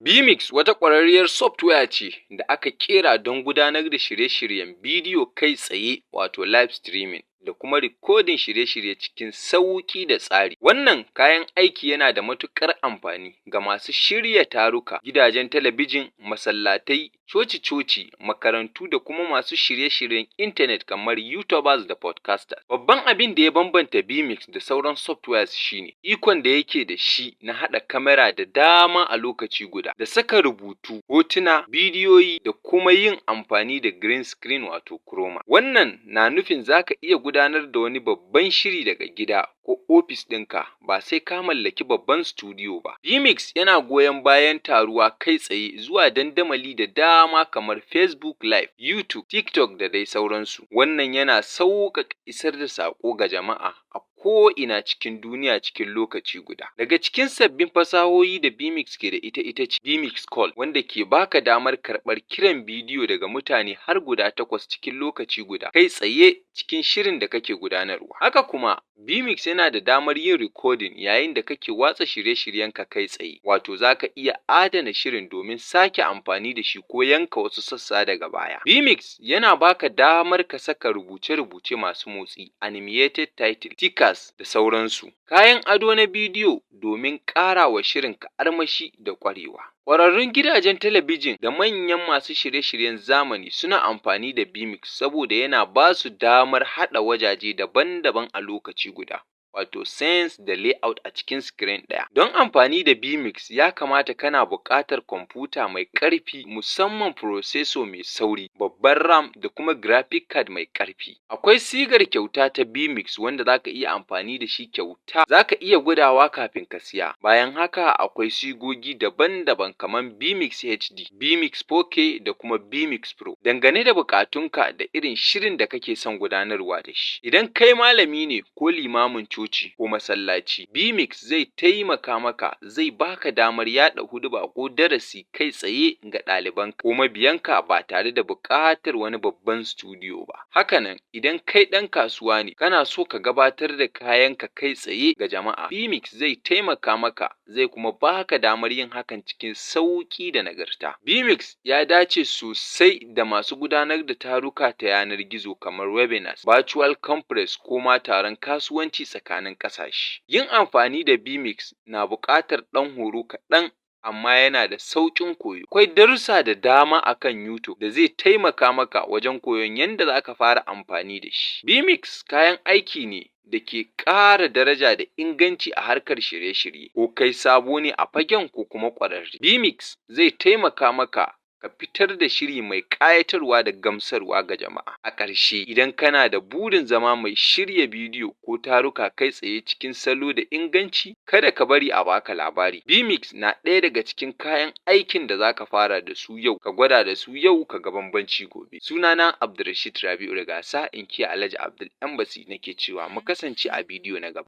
vMix wata ƙwararriyar software ce da aka ƙera don gudanar da shirye-shiryen bidiyo kai tsaye wato live streaming da kuma rikodin shirye-shirye cikin sauƙi da tsari. Wannan kayan aiki yana da matuƙar amfani ga masu shirya taruka, gidajen talabijin, masallatai, coci-coci, makarantu da kuma masu shirye-shiryen intanet kamar YouTubers da podcasters. Babban abin da ya bambanta vMix da sauran softwares shine ikon da yake da shi na haɗa kamera da dama a lokaci guda, da saka rubutu, hotuna, bidiyoyi da kuma yin amfani da green screen wato chroma. Wannan na nufin za ka iya gudanar da wani babban shiri daga gida ko ofis ɗinka ba sai ka mallaki babban studio ba. vMix yana goyon bayan taruwa kai tsaye zuwa dandamali da dama kamar Facebook Live, YouTube, TikTok da dai sauransu. Wannan yana sauƙaƙa isar da saƙo ga jama'a a ko'ina cikin duniya cikin lokaci guda. Daga cikin sabbin fasahohi da vMix ke da ita ce vMix Call, wanda ke baka damar karɓar kiran bidiyo daga mutane har guda 8 cikin lokaci guda, kai tsaye cikin shirin da kake gudanarwa. Haka kuma, vMix yana da damar yin recording yayin da kake watsa shirye-shiryenka kai tsaye, wato za ka iya adana shirin domin sake amfani da shi ko yanka wasu sassa daga baya. vMix yana baka damar ka saka rubuce-rubuce masu motsi, animated title, stickers da sauransu. Kayan ado na bidiyo domin ƙara wa shirinka armashi da ƙwarewa. Ƙwararrun gidajen talabijin da manyan masu shirye-shiryen zamani suna amfani da vMix saboda yana ba su damar haɗa wajaje daban-daban a lokaci guda, wato scenes da layout a cikin screen ɗaya. Don amfani da vMix ya kamata kana buƙatar kwamfuta mai ƙarfi, musamman processor mai sauri, babban RAM da kuma graphic card mai ƙarfi. Akwai sigar kyauta ta vMix wanda za ka iya amfani da shi kyauta, za ka iya gwadawa kafin ka siya. Bayan haka akwai sigogi daban-daban kamar vMix HD, vMix 4K da kuma vMix Pro, dangane da buƙatunka da irin shirin da kake son gudanarwa da shi. Idan kai malami ne ko limamin coci ko masallaci, vMix zai taimaka maka, zai baka damar yaɗa huɗuba ko darasi kai tsaye ga ɗalibanka ko mabiyanka ba tare da buƙatar wani babban studio ba. Hakanan, idan kai ɗan kasuwa ne, kana so ka gabatar da kayanka kai tsaye ga jama'a, vMix zai taimaka maka, zai kuma baka damar yin hakan cikin sauƙi da nagarta. vMix ya dace sosai da masu gudanar da taruka ta yanar gizo kamar webinars, virtual conference ko ma taron kasuwanci tsakanin ƙasashe. Yin amfani da vMix na buƙatar ɗan horo kaɗan, amma yana da sauƙin koyo. Akwai darussa da dama akan YouTube da zai taimaka maka wajen koyon yadda za ka fara amfani da shi. vMix kayan aiki ne da ke ƙara daraja da inganci a harkar shirye-shirye, ko kai sabo ne a fagen ko kuma ƙwararre. vMix zai taimaka maka ka fitar da shiri mai ƙayatarwa da gamsarwa ga jama'a. A ƙarshe, idan kana da burin zama mai shirya bidiyo ko taruka kai tsaye cikin salo da inganci, kada ka bari a baka labari. vMix na ɗaya daga cikin kayan aikin da za ka fara da su yau, ka gwada da su yau ka ga bambanci gobe. Sunana Abdulrashid Rabi'u Rigasa, inkiya Alhaji Abdul Embassy nake cewa mu kasance a bidiyo na gaba.